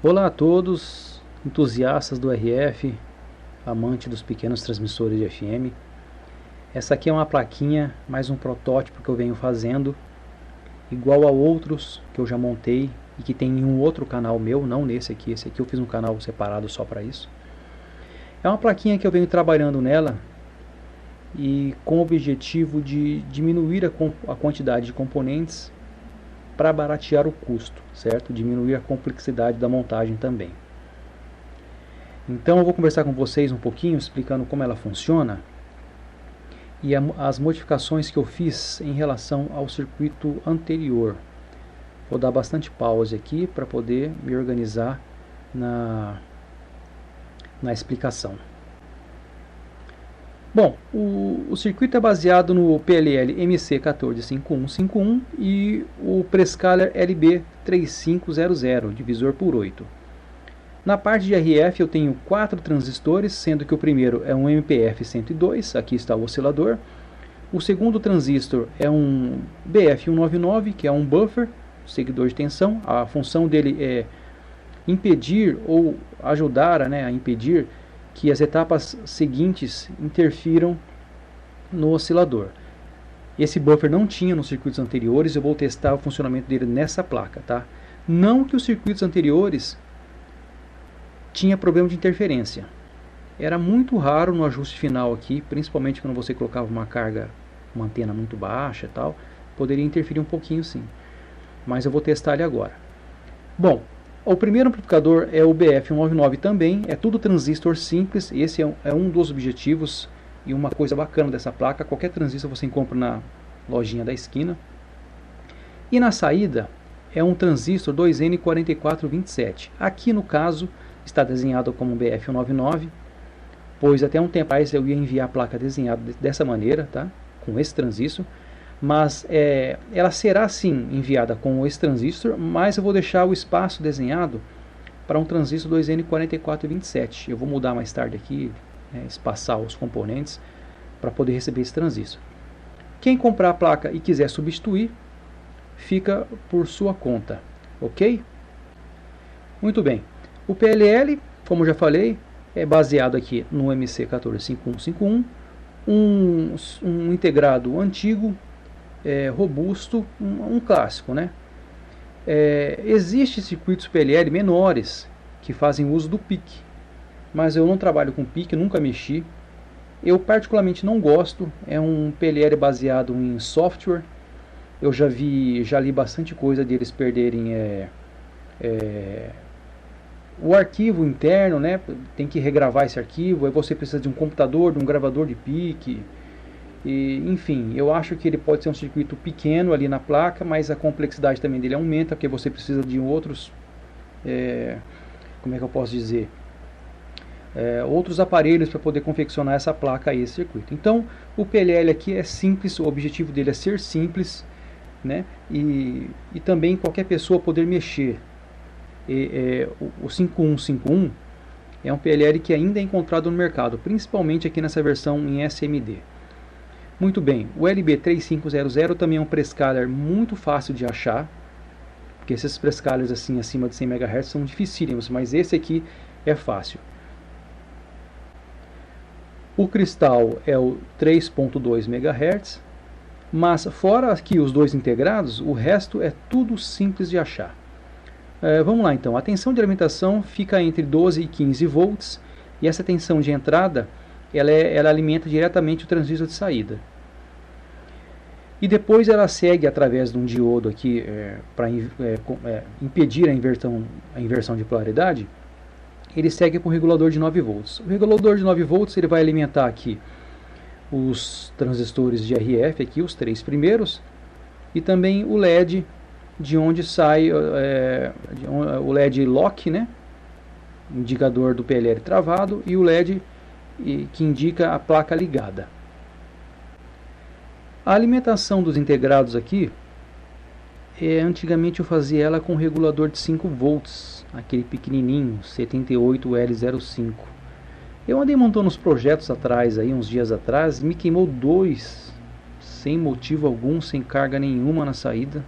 Olá a todos, entusiastas do RF, amante dos pequenos transmissores de FM. Essa aqui é uma plaquinha, mais um protótipo que eu venho fazendo, igual a outros que eu já montei e que tem em um outro canal meu, não nesse aqui. Esse aqui eu fiz um canal separado só para isso. É uma plaquinha que eu venho trabalhando nela e com o objetivo de diminuir a quantidade de componentes para baratear o custo, certo? Diminuir a complexidade da montagem também. Então eu vou conversar com vocês um pouquinho, explicando como ela funciona e as modificações que eu fiz em relação ao circuito anterior. Vou dar bastante pause aqui para poder me organizar na explicação. Bom, o circuito é baseado no PLL MC145151 e o Prescaler LB3500, divisor por 8. Na parte de RF eu tenho 4 transistores, sendo que o primeiro é um MPF102, aqui está o oscilador. O segundo transistor é um BF199, que é um buffer, seguidor de tensão. A função dele é impedir ou ajudar a impedir que as etapas seguintes interfiram no oscilador. Esse buffer não tinha nos circuitos anteriores, eu vou testar o funcionamento dele nessa placa, tá? Não que os circuitos anteriores tinha problema de interferência. Era muito raro no ajuste final aqui, principalmente quando você colocava uma carga, uma antena muito baixa e tal, poderia interferir um pouquinho sim. Mas eu vou testar ele agora. Bom, o primeiro amplificador é o BF199 também, é tudo transistor simples. Esse é um dos objetivos e uma coisa bacana dessa placa. Qualquer transistor você encontra na lojinha da esquina. E na saída é um transistor 2N4427. Aqui no caso está desenhado como BF199, pois até um tempo atrás eu ia enviar a placa desenhada dessa maneira, tá? Com esse transistor. Mas ela será sim enviada com esse transistor, mas eu vou deixar o espaço desenhado para um transistor 2N4427. Eu vou mudar mais tarde aqui, espaçar os componentes para poder receber esse transistor. Quem comprar a placa e quiser substituir, fica por sua conta, ok? Muito bem. O PLL, como já falei, é baseado aqui no MC145151, um integrado antigo, robusto, um clássico, né? Existem circuitos PLL menores que fazem uso do PIC, mas eu não trabalho com PIC, nunca mexi. Eu particularmente não gosto. É um PLL baseado em software. Eu já li bastante coisa deles perderem o arquivo interno, né? Tem que regravar esse arquivo. Aí você precisa de um computador, de um gravador de PIC. Enfim, eu acho que ele pode ser um circuito pequeno ali na placa, mas a complexidade também dele aumenta, porque você precisa de outros, como é que eu posso dizer, outros aparelhos para poder confeccionar essa placa e esse circuito. Então, o PLL aqui é simples, o objetivo dele é ser simples, né? E também qualquer pessoa poder mexer. O 5151 é um PLL que ainda é encontrado no mercado, principalmente aqui nessa versão em SMD. Muito bem, o LB3500 também é um Prescaler muito fácil de achar, porque esses Prescalers assim acima de 100 MHz são dificílimos, mas esse aqui é fácil. O cristal é o 3.2 MHz, mas fora aqui os dois integrados, o resto é tudo simples de achar. Vamos lá então, a tensão de alimentação fica entre 12 e 15 volts, e essa tensão de entrada ela alimenta diretamente o transistor de saída. E depois ela segue através de um diodo aqui para impedir a inversão de polaridade. Ele segue para um regulador de 9 volts. O regulador de 9 volts ele vai alimentar aqui os transistores de RF, aqui, os 3 primeiros, e também o LED, de onde sai o LED lock, né? Indicador do PLL travado, e o LED que indica a placa ligada. A alimentação dos integrados aqui, antigamente eu fazia ela com um regulador de 5 volts, aquele pequenininho, 78L05. Eu andei montando uns projetos atrás, uns dias atrás, me queimou 2, sem motivo algum, sem carga nenhuma na saída.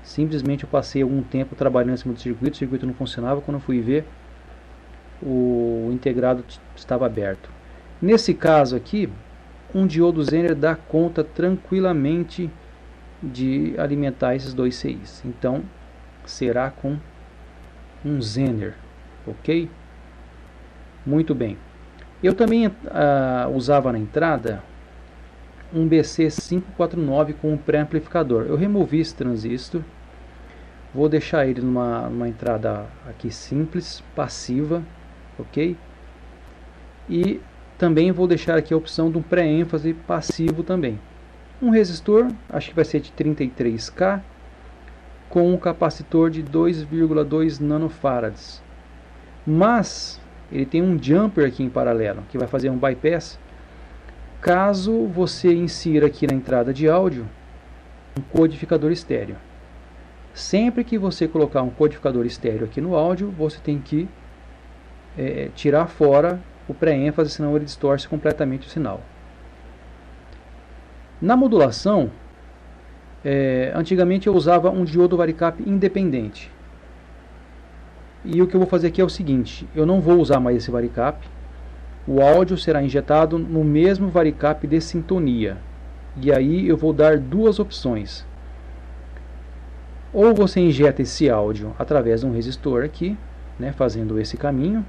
Simplesmente eu passei algum tempo trabalhando em cima do circuito, o circuito não funcionava, quando eu fui ver, o integrado estava aberto. Nesse caso aqui, um diodo Zener dá conta tranquilamente de alimentar esses dois CIs. Então, será com um Zener, ok? Muito bem. Eu também usava na entrada um BC549 com um pré-amplificador. Eu removi esse transistor, vou deixar ele numa entrada aqui simples, passiva, ok? E também vou deixar aqui a opção de um pré-ênfase passivo também. Um resistor, acho que vai ser de 33K, com um capacitor de 2,2 nanofarads. Mas ele tem um jumper aqui em paralelo, que vai fazer um bypass, caso você insira aqui na entrada de áudio um codificador estéreo. Sempre que você colocar um codificador estéreo aqui no áudio, você tem que tirar fora o pré-ênfase, senão ele distorce completamente o sinal. Na modulação, antigamente eu usava um diodo varicap independente. E o que eu vou fazer aqui é o seguinte: eu não vou usar mais esse varicap. O áudio será injetado no mesmo varicap de sintonia. E aí eu vou dar duas opções. Ou você injeta esse áudio através de um resistor aqui, né, fazendo esse caminho.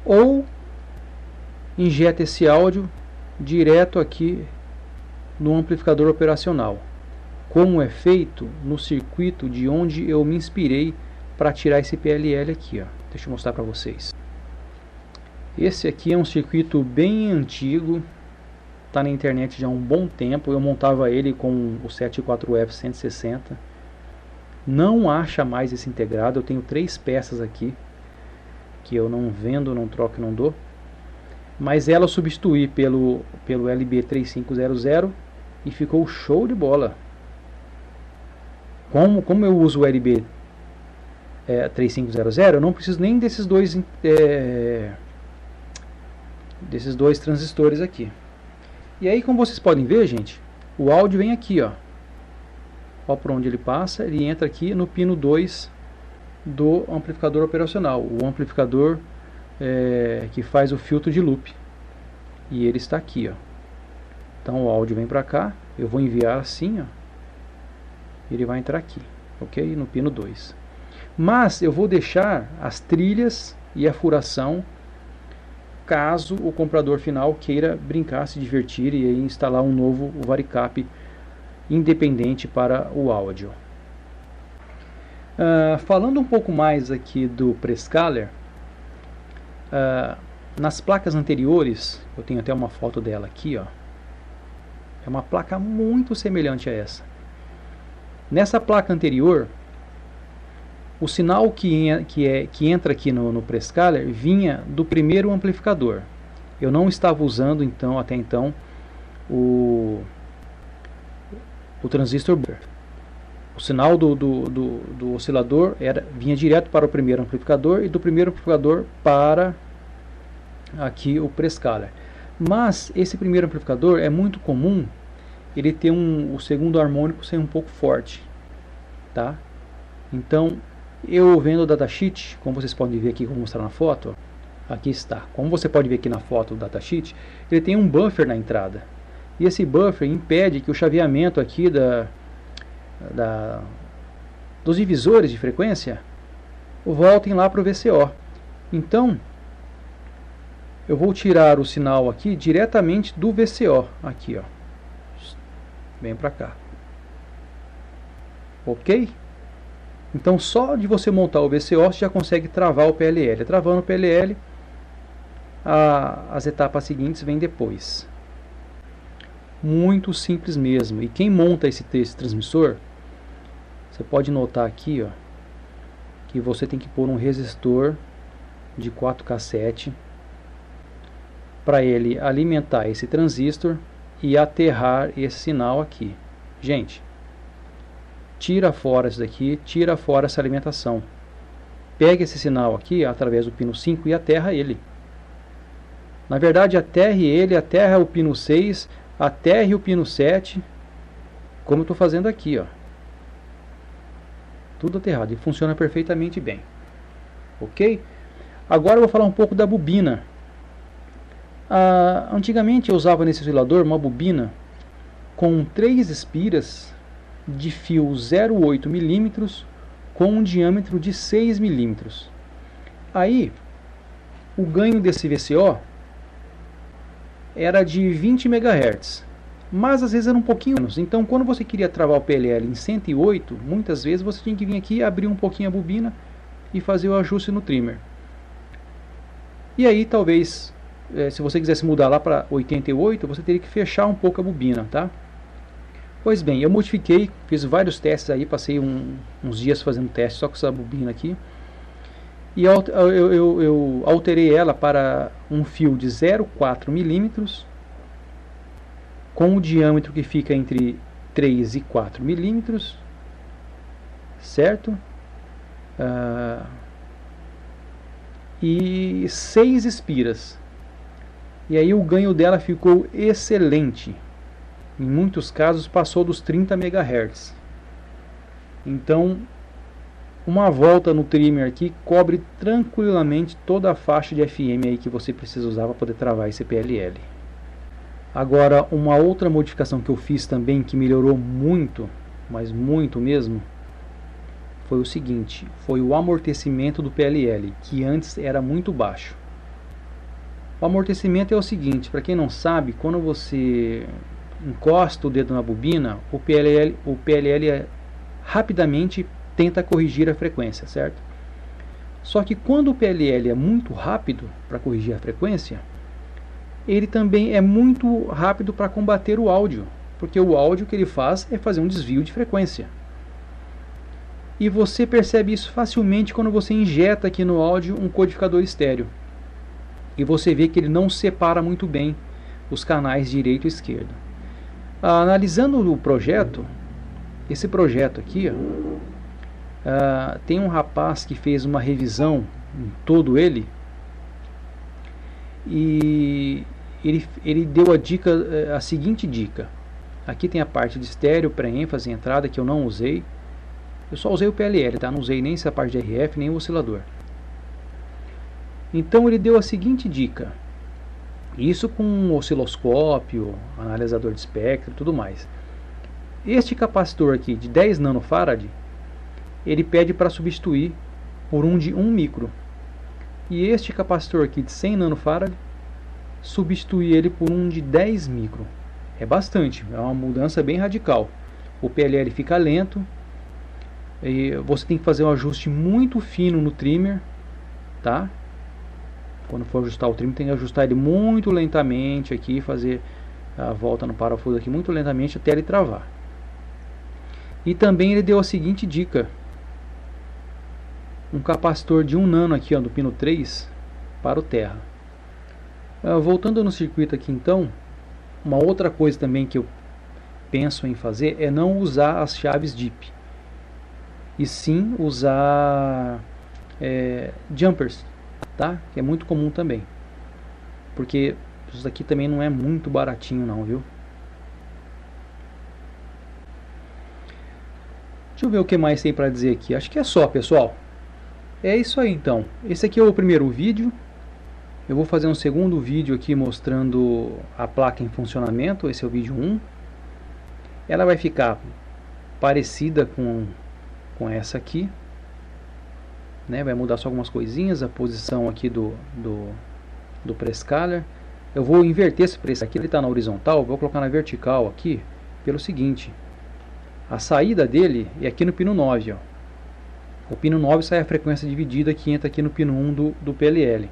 Ou injeta esse áudio direto aqui no amplificador operacional, como é feito no circuito de onde eu me inspirei para tirar esse PLL aqui, ó. Deixa eu mostrar para vocês. Esse aqui é um circuito bem antigo, está na internet já há um bom tempo. Eu montava ele com o 74F160. Não acha mais esse integrado. Eu tenho 3 peças aqui que eu não vendo, não troco, não dou. Mas ela eu substituí pelo LB3500 e ficou show de bola. Como eu uso o LB 3500, eu não preciso nem desses dois transistores aqui. E aí, como vocês podem ver, gente, o áudio vem aqui, ó. Ó por onde ele passa, ele entra aqui no pino 2 do amplificador operacional, o amplificador que faz o filtro de loop. E ele está aqui, ó. Então o áudio vem para cá, eu vou enviar assim, ó. Ele vai entrar aqui, ok? No pino 2. Mas eu vou deixar as trilhas e a furação caso o comprador final queira brincar, se divertir e aí instalar um novo varicap independente para o áudio. Falando um pouco mais aqui do Prescaler, nas placas anteriores, eu tenho até uma foto dela aqui, ó. É uma placa muito semelhante a essa. Nessa placa anterior, o sinal que entra aqui no Prescaler vinha do primeiro amplificador. Eu não estava usando até então o transistor buffer. O sinal do oscilador vinha direto para o primeiro amplificador e do primeiro amplificador para aqui o Prescaler. Mas esse primeiro amplificador é muito comum ele ter o segundo harmônico ser um pouco forte, tá? Então eu vendo o datasheet, como vocês podem ver aqui, vou mostrar na foto, ó, aqui está. Como você pode ver aqui na foto do datasheet, ele tem um buffer na entrada. E esse buffer impede que o chaveamento aqui dos divisores de frequência voltem lá para o VCO. Então eu vou tirar o sinal aqui diretamente do VCO, aqui, ó. Vem para cá. Ok? Então só de você montar o VCO você já consegue travar o PLL. Travando o PLL, as etapas seguintes vêm depois. Muito simples mesmo. E quem monta esse transmissor, você pode notar aqui, ó, que você tem que pôr um resistor de 4K7 para ele alimentar esse transistor e aterrar esse sinal aqui. Gente, tira fora isso daqui, tira fora essa alimentação. Pega esse sinal aqui através do pino 5 e aterra ele. Na verdade, aterre ele, aterra o pino 6, aterre o pino 7, como eu estou fazendo aqui, ó. Tudo aterrado e funciona perfeitamente bem. Ok? Agora eu vou falar um pouco da bobina. Antigamente eu usava nesse oscilador uma bobina com 3 espiras de fio 0,8 mm com um diâmetro de 6 mm. Aí o ganho desse VCO era de 20 MHz, mas às vezes era um pouquinho menos. Então quando você queria travar o PLL em 108, muitas vezes você tinha que vir aqui, abrir um pouquinho a bobina e fazer o ajuste no trimmer. E aí talvez, se você quisesse mudar lá para 88, você teria que fechar um pouco a bobina, tá? Pois bem, eu modifiquei, fiz vários testes aí, passei uns dias fazendo teste só com essa bobina aqui. E eu alterei ela para um fio de 0,4 mm, com o diâmetro que fica entre 3 e 4 mm, certo? E 6 espiras. E aí o ganho dela ficou excelente. Em muitos casos passou dos 30 MHz. Então, uma volta no trimmer aqui cobre tranquilamente toda a faixa de FM aí que você precisa usar para poder travar esse PLL. Agora, uma outra modificação que eu fiz também que melhorou muito, mas muito mesmo, foi o seguinte: foi o amortecimento do PLL, que antes era muito baixo. O amortecimento é o seguinte, para quem não sabe, quando você encosta o dedo na bobina, o PLL rapidamente tenta corrigir a frequência, certo? Só que quando o PLL é muito rápido para corrigir a frequência, ele também é muito rápido para combater o áudio, porque o áudio que ele faz é fazer um desvio de frequência. E você percebe isso facilmente quando você injeta aqui no áudio um codificador estéreo. E você vê que ele não separa muito bem os canais direito e esquerdo. Analisando o projeto, esse projeto aqui, tem um rapaz que fez uma revisão em todo ele, e ele deu a seguinte dica. Aqui tem a parte de estéreo, pré-ênfase, entrada, que eu não usei. Eu só usei o PLL, tá? Não usei nem essa parte de RF, nem o oscilador. Então ele deu a seguinte dica. Isso com um osciloscópio, analisador de espectro e tudo mais. Este capacitor aqui de 10 nanofarad, ele pede para substituir por um de 1 micro. E este capacitor aqui de 100 nanofarad, substituir ele por um de 10 micro. É bastante, é uma mudança bem radical. O PLL fica lento, e você tem que fazer um ajuste muito fino no trimmer, tá? Quando for ajustar o trimmer, tem que ajustar ele muito lentamente aqui, fazer a volta no parafuso aqui muito lentamente até ele travar. E também ele deu a seguinte dica: um capacitor de 1 nano aqui, ó, do pino 3 para o terra. Voltando no circuito aqui, então, uma outra coisa também que eu penso em fazer é não usar as chaves DIP, e sim usar jumpers, tá? Que é muito comum também, porque isso daqui também não é muito baratinho não, viu? Deixa eu ver o que mais tem para dizer aqui. Acho que é só, pessoal. É isso aí então. Esse aqui é o primeiro vídeo. Eu vou fazer um segundo vídeo aqui mostrando a placa em funcionamento. Esse é o vídeo 1. Ela vai ficar parecida com essa aqui, né? Vai mudar só algumas coisinhas. A posição aqui do prescaler. Eu vou inverter esse preço aqui. Ele está na horizontal. Vou colocar na vertical aqui. Pelo seguinte: a saída dele é aqui no pino 9, ó. O pino 9 sai a frequência dividida que entra aqui no pino 1 do PLL.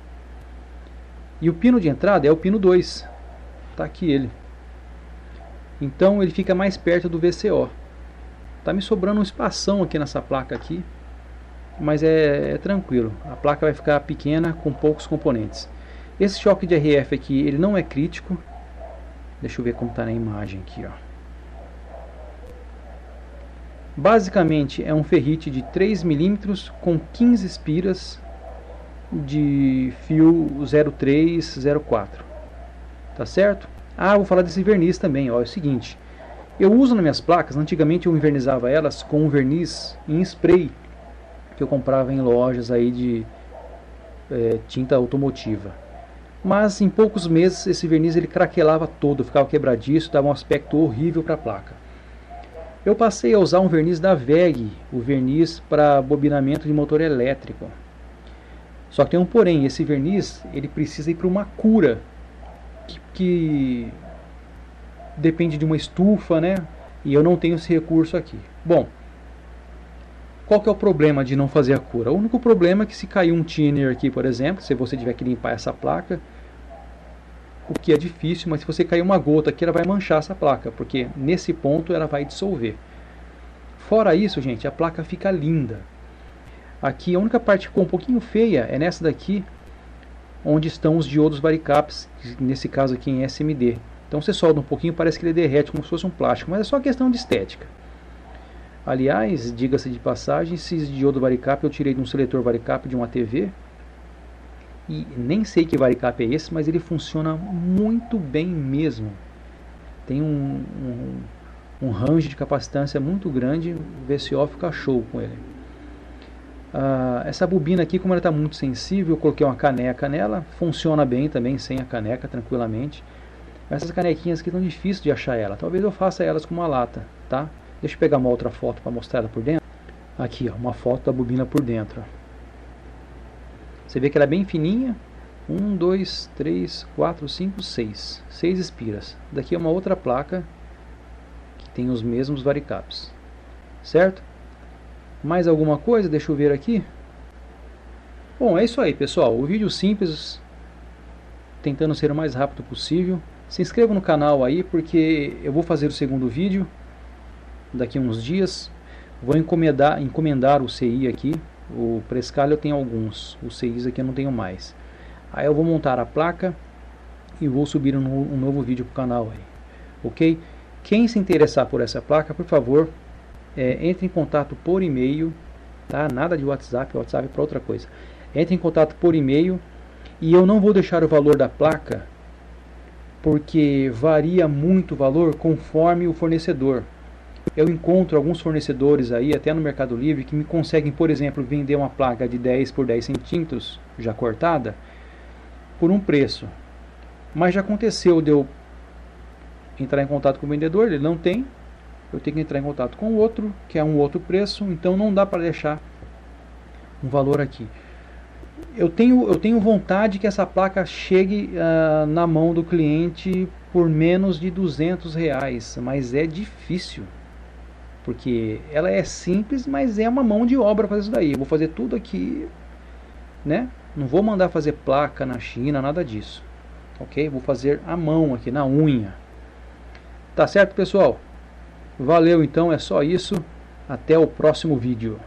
E o pino de entrada é o pino 2. Está aqui ele. Então ele fica mais perto do VCO. Está me sobrando um espação aqui nessa placa aqui, mas é tranquilo. A placa vai ficar pequena com poucos componentes. Esse choque de RF aqui, ele não é crítico. Deixa eu ver como está na imagem aqui, ó. Basicamente é um ferrite de 3 mm com 15 espiras de fio 0304, tá certo? Vou falar desse verniz também, ó. É o seguinte: Eu uso nas minhas placas, antigamente eu invernizava elas com um verniz em spray, que eu comprava em lojas aí de tinta automotiva. Mas em poucos meses esse verniz ele craquelava todo, ficava quebradiço, dava um aspecto horrível para a placa. Eu passei a usar um verniz da WEG, o verniz para bobinamento de motor elétrico. Só que tem um porém, esse verniz ele precisa ir para uma cura, que depende de uma estufa, né? E eu não tenho esse recurso aqui. Bom, qual que é o problema de não fazer a cura? O único problema é que se cair um thinner aqui, por exemplo, se você tiver que limpar essa placa, o que é difícil, mas se você cair uma gota aqui, ela vai manchar essa placa, porque nesse ponto ela vai dissolver. Fora isso, gente, a placa fica linda. Aqui a única parte que ficou um pouquinho feia é nessa daqui, onde estão os diodos varicaps, nesse caso aqui em SMD. Então você solda um pouquinho, parece que ele derrete como se fosse um plástico, mas é só questão de estética. Aliás, diga-se de passagem, esse diodo varicap eu tirei de um seletor varicap de uma TV. E nem sei que varicap é esse, mas ele funciona muito bem mesmo. Tem um range de capacitância muito grande, o VCO fica show com ele. Essa bobina aqui, como ela está muito sensível, eu coloquei uma caneca nela, funciona bem também sem a caneca, tranquilamente. Essas canequinhas aqui estão difíceis de achar ela, talvez eu faça elas com uma lata, tá? Deixa eu pegar uma outra foto para mostrar ela por dentro. Aqui, ó, uma foto da bobina por dentro. Você vê que ela é bem fininha. 1, 2, 3, 4, 5, 6. 6 espiras. Daqui é uma outra placa que tem os mesmos varicaps. Certo? Mais alguma coisa? Deixa eu ver aqui. Bom, é isso aí, pessoal. O vídeo simples, tentando ser o mais rápido possível. Se inscreva no canal aí, porque eu vou fazer o segundo vídeo daqui a uns dias. Vou encomendar o CI aqui. O Prescal eu tenho alguns, os CIs aqui eu não tenho mais. Aí eu vou montar a placa e vou subir um novo vídeo para o canal aí. Ok? Quem se interessar por essa placa, por favor, entre em contato por e-mail, tá? Nada de WhatsApp, WhatsApp é para outra coisa. Entre em contato por e-mail e eu não vou deixar o valor da placa, porque varia muito o valor conforme o fornecedor. Eu encontro alguns fornecedores aí, até no Mercado Livre, que me conseguem, por exemplo, vender uma placa de 10 por 10 centímetros, já cortada, por um preço. Mas já aconteceu de eu entrar em contato com o vendedor, ele não tem, eu tenho que entrar em contato com o outro, que é um outro preço, então não dá para deixar um valor aqui. Eu tenho vontade que essa placa chegue na mão do cliente por menos de R$200, mas é difícil. Porque ela é simples, mas é uma mão de obra fazer isso daí. Eu vou fazer tudo aqui, né? Não vou mandar fazer placa na China, nada disso. Ok? Vou fazer à mão aqui, na unha. Tá certo, pessoal? Valeu então, é só isso. Até o próximo vídeo.